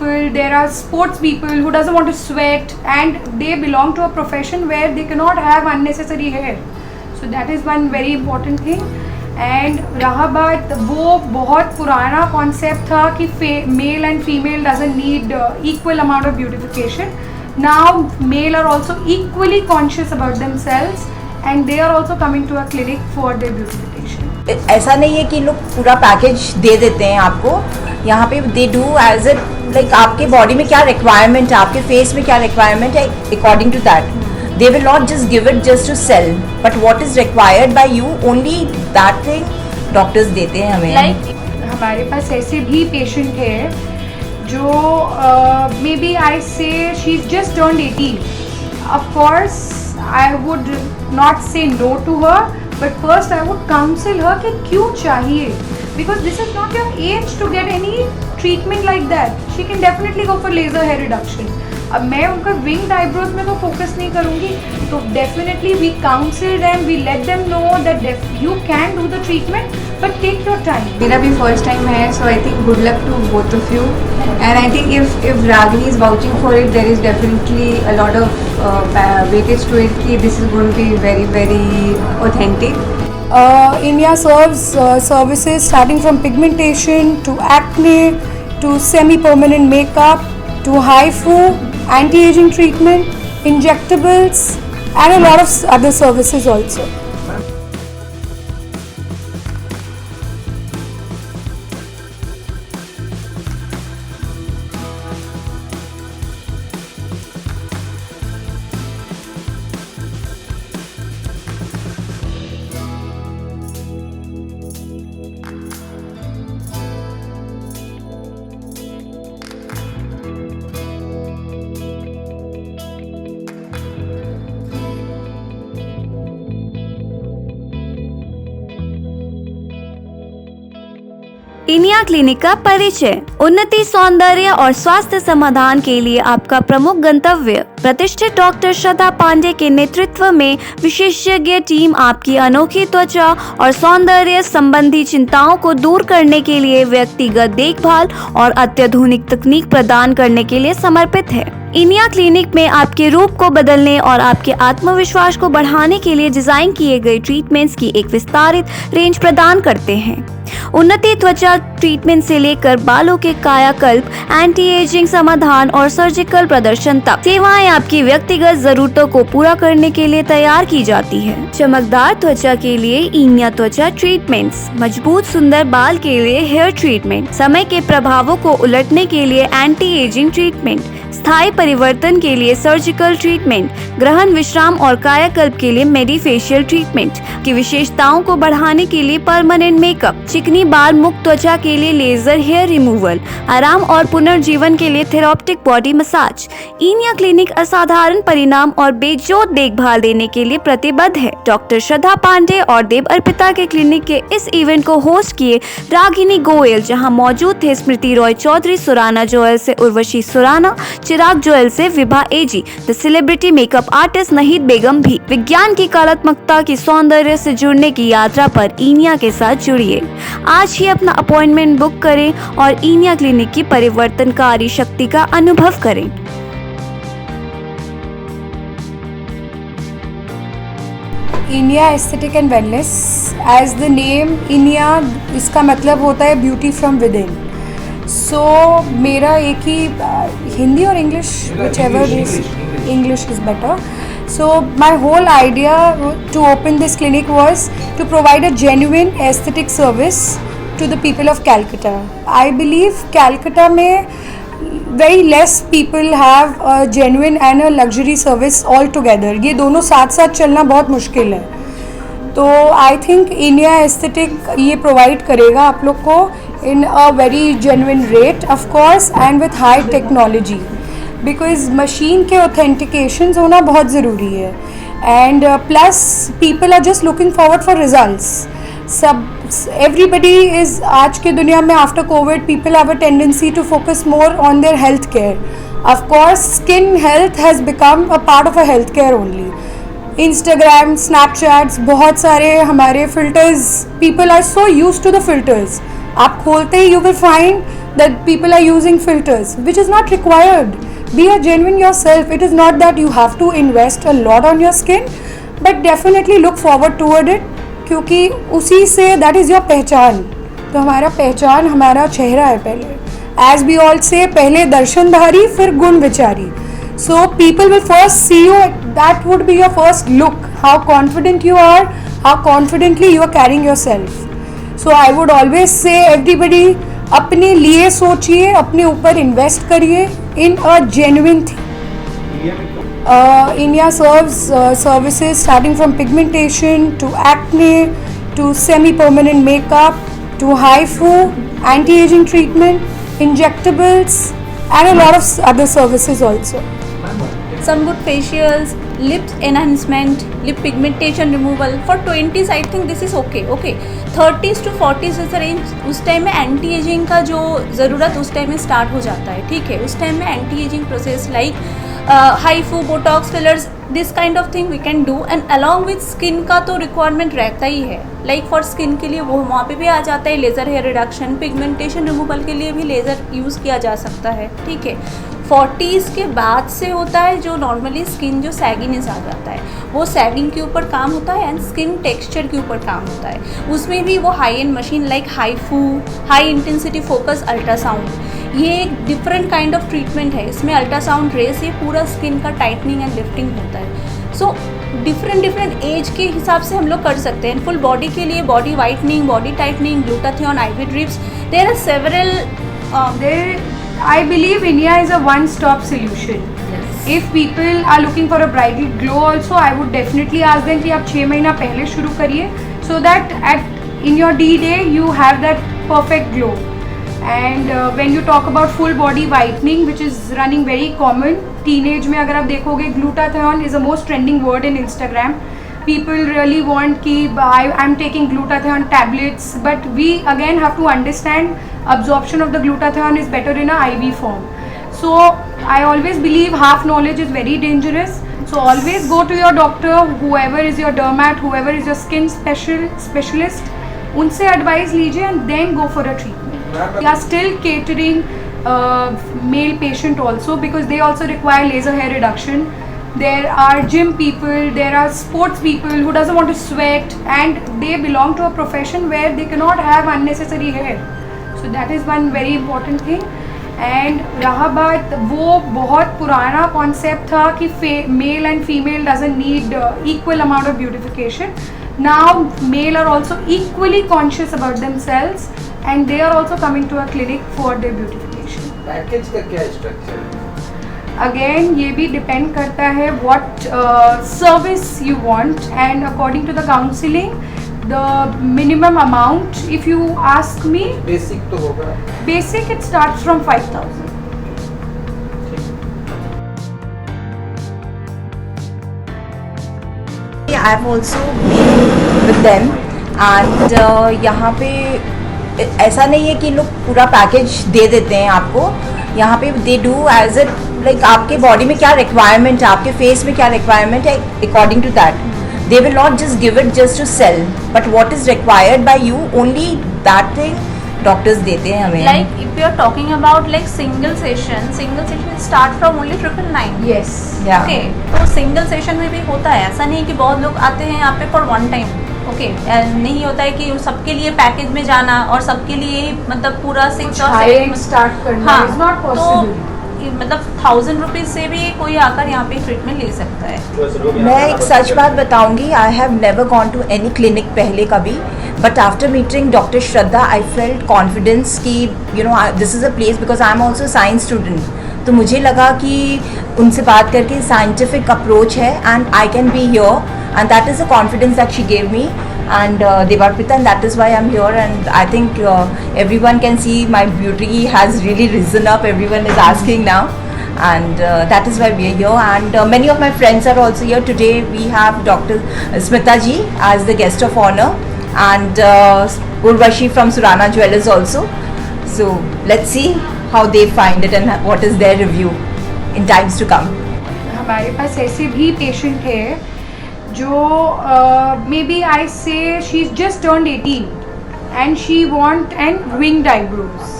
people, there are sports people who doesn't want to sweat, and they belong to a profession where they cannot have unnecessary hair. So that is one very important thing. And रहा बात, वो बहुत पुराना concept था कि male and female doesn't need equal amount of beautification. Now male are also equally conscious about themselves and they are also coming to a clinic for their beautification. ऐसा नहीं है कि लोग पूरा पैकेज दे देते हैं आपको. यहाँ पे they do as a like आपके बॉडी में क्या रिक्वायरमेंट है, आपके फेस में क्या रिक्वायरमेंट है, according to that. They will not just give it just to sell, but what is required by you, only that thing doctors देते हैं हमें. Like हमारे पास ऐसे भी पेशेंट है जो मे बी आई से she is just turned 18. Of course I would not say no to her, but first I would counsel her कि क्यों चाहिए, because this is not your age to get any treatment like that. She can definitely go for laser hair reduction. अब मैं उनका winged eyebrows में तो focus नहीं करूँगी, तो definitely we counsel them, we let them know that you can do the treatment but take your time. मेरा भी फर्स्ट टाइम है, so I think good luck to both of you, and I think if Ragini is vouching for it, there is definitely a lot of weightage to it कि this is going to be very very authentic. Inia serves services starting from pigmentation to acne to semi-permanent makeup to HIFU, anti-aging treatment, injectables, and a lot of other services also. Inia clinic का परिचय. उन्नति, सौंदर्य और स्वास्थ्य समाधान के लिए आपका प्रमुख गंतव्य. प्रतिष्ठित डॉक्टर श्रद्धा पांडे के नेतृत्व में विशेषज्ञ टीम आपकी अनोखी त्वचा और सौंदर्य संबंधी चिंताओं को दूर करने के लिए व्यक्तिगत देखभाल और अत्याधुनिक तकनीक प्रदान करने के लिए समर्पित है. इनिया क्लिनिक में आपके रूप को बदलने और आपके आत्मविश्वास को बढ़ाने के लिए डिजाइन किए गए ट्रीटमेंट्स की एक विस्तारित रेंज प्रदान करते हैं. उन्नति त्वचा ट्रीटमेंट से लेकर बालों के कायाकल्प, एंटी एजिंग समाधान और सर्जिकल प्रदर्शन तक सेवाएं आपकी व्यक्तिगत जरूरतों को पूरा करने के लिए तैयार की जाती है. चमकदार त्वचा के लिए इनिया त्वचा ट्रीटमेंट्स, मजबूत सुंदर बाल के लिए हेयर ट्रीटमेंट, समय के प्रभावों को उलटने के लिए एंटी एजिंग ट्रीटमेंट, स्थायी परिवर्तन के लिए सर्जिकल ट्रीटमेंट, ग्रहण विश्राम और कायाकल्प के लिए मेडिफेशियल ट्रीटमेंट की विशेषताओं को बढ़ाने के लिए परमानेंट मेकअप, चिकनी बाल मुक्त त्वचा के लिए लेजर हेयर रिमूवल, आराम और पुनर्जीवन के लिए थेराप्यूटिक बॉडी मसाज. इनिया क्लिनिक असाधारण परिणाम और बेजोड़ देखभाल देने के लिए प्रतिबद्ध है. डॉक्टर श्रद्धा पांडे और देव अर्पिता के क्लिनिक के इस इवेंट को होस्ट किए रागिनी गोयल, जहां मौजूद थे स्मृति रॉय चौधरी, सुराना जोयल से उर्वशी सुराना, चिराग जोयल से विभा एजी, द सेलिब्रिटी मेकअप आर्टिस्ट नहीद बेगम भी. विज्ञान की कलात्मकता की सौंदर्य से जुड़ने की यात्रा पर इनिया के साथ जुड़िए. आज ही अपना अपॉइंटमेंट बुक करें और इनिया क्लिनिक की परिवर्तनकारी शक्ति का अनुभव करें. Inia aesthetic and wellness, as the name Inia, इसका मतलब होता है beauty from within. So मेरा एक ही हिंदी और English, whichever is English is better. So my whole idea to open this clinic was to provide a genuine aesthetic service to the people of Calcutta. I believe Calcutta में very less people have a genuine and a luxury service all together. ये दोनों साथ साथ चलना बहुत मुश्किल है. तो आई थिंक इनिया एस्थेटिक ये प्रोवाइड करेगा आप लोग को in a very genuine rate, of course, and with high technology, because machine के authentications होना बहुत ज़रूरी है. And plus people are just looking forward for results. Everybody is, आज के दुनिया में after COVID, people have a tendency to focus more on their health care. Of course, skin health has become a part of a health care only. Instagram, Snapchats, बहुत सारे हमारे filters, people are so used to the filters. आप खोलते ही you will find that people are using filters, which is not required. Be a genuine yourself. It is not that you have to invest a lot on your skin, but definitely look forward toward it, क्योंकि उसी से that is your पहचान. तो हमारा पहचान हमारा चेहरा है पहले. As we all say, पहले दर्शनधारी फिर गुण विचारी. So people will first see you. That would be your first look. How confident you are, how confidently you are carrying yourself. So I would always say everybody अपने लिए सोचिए, अपने ऊपर invest करिए in a genuine thing. India serves services starting from pigmentation to acne to semi-permanent makeup to HIFU, anti-aging treatment, injectables and a lot of other services also. Some good facials, lips enhancement, lip pigmentation removal. For 20s I think this is okay. 30s to 40s is the range. उस time में anti ageing का जो ज़रूरत उस time में start हो जाता है. ठीक है, उस टाइम में anti ageing process like HIFU, Botox, fillers, this kind of thing we can do. And along with skin का तो रिक्वायरमेंट रहता ही है. लाइक फॉर स्किन के लिए वो वहाँ पे भी आ जाता है laser hair reduction. Pigmentation removal के लिए भी लेज़र यूज़ किया जा सकता है. ठीक है, 40s के बाद से होता है जो नॉर्मली स्किन जो सैगिनेस आ जाता है, वो सैगिंग के ऊपर काम होता है एंड स्किन टेक्सचर के ऊपर काम होता है. उसमें भी वो high and machine like HIFU, high intensity focus ultrasound, ये एक डिफरेंट काइंड ऑफ ट्रीटमेंट है. इसमें अल्ट्रासाउंड रे से पूरा स्किन का टाइटनिंग एंड लिफ्टिंग होता है. सो डिफरेंट एज के हिसाब से हम लोग कर सकते हैं. फुल बॉडी के लिए body whitening, body tightening, glutathione, IV drips, there are several. I believe India is a one-stop solution. Yes. If people are looking for a bridal glow also, I would definitely ask them कि आप 6 महीना पहले शुरू करिए, so that in your D-Day you have that perfect glow. And when you talk about full body whitening, which is running very common, teenage में अगर आप देखोगे, glutathione is the most trending word in Instagram. People really want कि I'm taking glutathione tablets, but we again have to understand absorption of the glutathione is better in a IV form. So I always believe half knowledge is very dangerous. So always go to your doctor, whoever is your dermat, whoever is your skin specialist, उनसे advice लीजिए and then go for a treatment. We are still catering male patient also because they also require laser hair reduction. There are gym people, there are sports people who doesn't want to sweat and they belong to a profession where they cannot have unnecessary hair. So that is one very important thing. And रहा बात, वो बहुत पुराना concept था कि male and female doesn't need equal amount of beautification. Now male are also equally conscious about themselves and they are also coming to a clinic for their beautification. Package का क्या structure है? Again, ये भी depend करता है what service you want and according to the counseling, the minimum amount, if you ask me, basic तो होगा. basic it starts from 5,000. I have also been with them and यहाँ पे ऐसा नहीं है कि लोग पूरा पैकेज दे देते हैं आपको. यहाँ पे they do as it like आपके बॉडी में क्या रिक्वायरमेंट है, आपके फेस में क्या रिक्वायरमेंट है, according to that they will not just give it just to sell, but what is required by you, only that thing doctors देते हैं हमें. Like if you are talking about like single session start from only 999. Yes. Yeah. Okay, तो single session में भी होता है. ऐसा नहीं कि बहुत लोग आते हैं यहाँ पे फॉर वन टाइम. ओके, नहीं होता है कि सबके लिए पैकेज में जाना और सबके लिए मतलब पूरा 6 और 7 स्टार्ट करना is not possible. तो मतलब 1000 रुपीज से भी कोई आकर यहाँ पे ट्रीटमेंट ले सकता है. मैं एक सच बात बताऊंगी, I have never gone to any clinic पहले कभी, but after meeting doctor Shraddha I felt confidence कि you know this is a place because I am also science student. तो मुझे लगा कि उनसे बात करके साइंटिफिक अप्रोच है and I can be here and that is the confidence that she gave me and Devarpita, and that is why I'm here. And I think everyone can see my beauty has really risen up. Everyone is asking now and that is why we are here. And many of my friends are also here today. We have Dr. Smita ji as the guest of honor and Urvashi from Surana Jewellers also. So let's see how they find it and what is their review in times to come. हमारे पास ऐसे भी patient है जो may B I से she is just turned 18 and she want and winged eyebrows.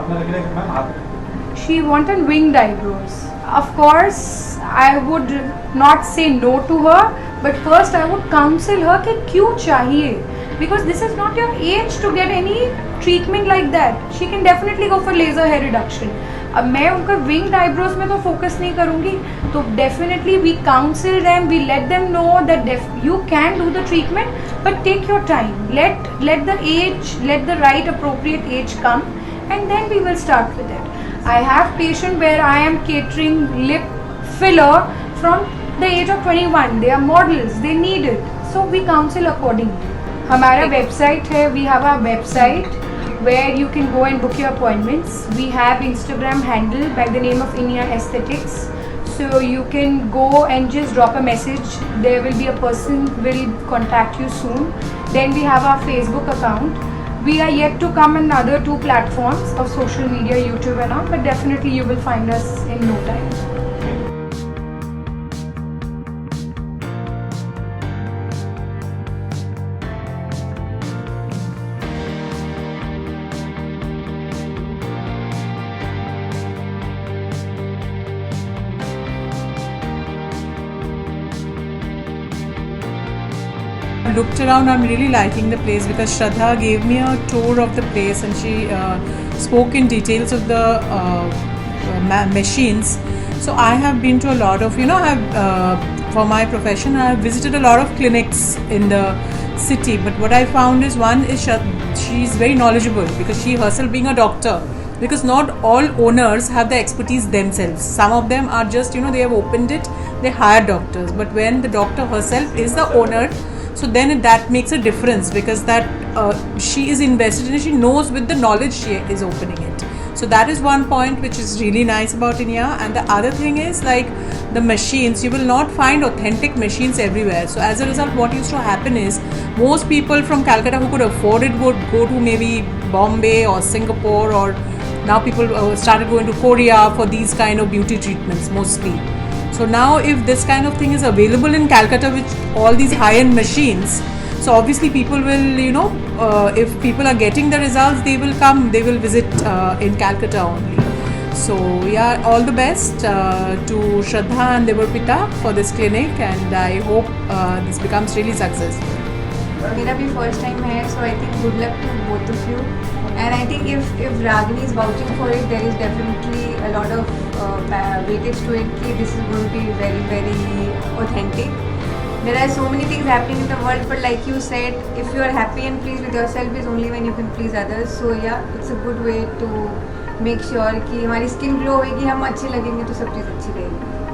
आपने रखने के ma'am हाथ में She wanted winged eyebrows. Of course, I would not say no to her, but first I would counsel her कि क्यों चाहिए, because this is not your age to get any treatment like that. She can definitely go for laser hair reduction. अब मैं उनका winged eyebrows में तो focus नहीं करूँगी, तो definitely we counsel them, we let them know that you can do the treatment, but take your time. Let the age, let the right appropriate age come, and then we will start with it. I have patient where I am catering lip filler from the age of 21. They are models, they need it. So we counsel accordingly. हमारा website है, we have our website where you can go and book your appointments. We have Instagram handle by the name of Inia Aesthetics. So you can go and just drop a message. There will be a person will contact you soon. Then we have our Facebook account. We are yet to come on other 2 platforms of social media, YouTube and all, but definitely you will find us in no time. Looked around, I'm really liking the place because Shraddha gave me a tour of the place and she spoke in details of the machines. So I have been to a lot of, for my profession, I have visited a lot of clinics in the city. But what I found is one is she's very knowledgeable because she herself being a doctor. Because not all owners have the expertise themselves. Some of them are just, they have opened it, they hire doctors. But when the doctor herself is the owner, so then that makes a difference because that she is invested in it, she knows with the knowledge she is opening it. So that is one point which is really nice about Inia. And the other thing is like the machines, you will not find authentic machines everywhere. So as a result, what used to happen is most people from Calcutta who could afford it would go to maybe Bombay or Singapore, or now people started going to Korea for these kind of beauty treatments mostly. So now if this kind of thing is available in Calcutta with all these high-end machines, so obviously people will, if people are getting the results, they will come, they will visit in Calcutta only. So yeah, all the best to Shraddha and Devarpita for this clinic, and I hope this becomes really successful. मेरा भी first time है, so I think good luck to both of you. And I think if Ragini is vouching for it, there is definitely a lot of weightage to it. That this is going to be very, very authentic. There are so many things happening in the world, but like you said, if you are happy and pleased with yourself is only when you can please others. So yeah, it's a good way to make sure कि हमारी skin glow होगी, हम अच्छे लगेंगे तो सब चीज़ अच्छी रहेगी.